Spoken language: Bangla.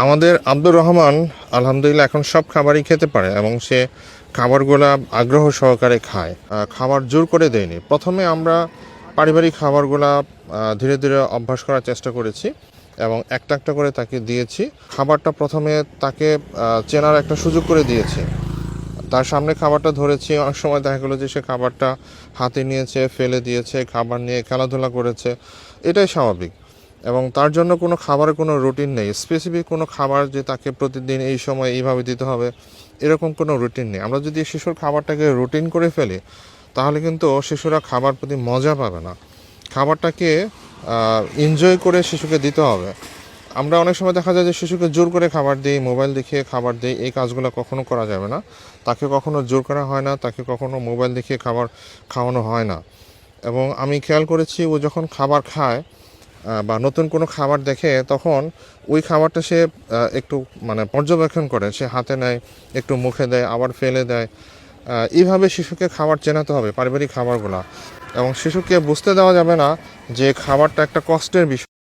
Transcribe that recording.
আমাদের আব্দুর রহমান আলহামদুলিল্লাহ এখন সব খাবারই খেতে পারে এবং সে খাবারগুলা আগ্রহ সহকারে খায়। খাবার জোর করে দেয়নি। প্রথমে আমরা পারিবারিক খাবারগুলা ধীরে ধীরে অভ্যাস করার চেষ্টা করেছি এবং একটা একটা করে তাকে দিয়েছি। খাবারটা প্রথমে তাকে চেনার একটা সুযোগ করে দিয়েছি। তার সামনে খাবারটা ধরেছি, অনেক সময় দেখা গেলো যে সে খাবারটা হাতে নিয়েছে, ফেলে দিয়েছে, খাবার নিয়ে খেলাধুলা করেছে। এটাই স্বাভাবিক এবং তার জন্য কোনো খাবারের কোনো রুটিন নেই। স্পেসিফিক কোনো খাবার যে তাকে প্রতিদিন এই সময় এইভাবে দিতে হবে এরকম কোনো রুটিন নেই। আমরা যদি শিশুর খাবারটাকে রুটিন করে ফেলি তাহলে কিন্তু শিশুরা খাবার প্রতি মজা পাবে না। খাবারটাকে এনজয় করে শিশুকে দিতে হবে। আমরা অনেক সময় দেখা যায় যে শিশুকে জোর করে খাবার দিই, মোবাইল দেখিয়ে খাবার দিই। এই কাজগুলো কখনো করা যাবে না। তাকে কখনো জোর করা হয় না, তাকে কখনো মোবাইল দেখিয়ে খাবার খাওয়ানো হয় না। এবং আমি খেয়াল করেছি ও যখন খাবার খায় বা নতুন কোনো খাবার দেখে তখন ওই খাবারটা সে একটু পর্যবেক্ষণ করে, সে হাতে নেয়, একটু মুখে দেয়, আবার ফেলে দেয়। এইভাবে শিশুকে খাবার চেনাতে হবে, পারিবারিক খাবারগুলো। এবং শিশুকে বুঝতে দেওয়া যাবে না যে খাবারটা একটা কষ্টের বিষয়।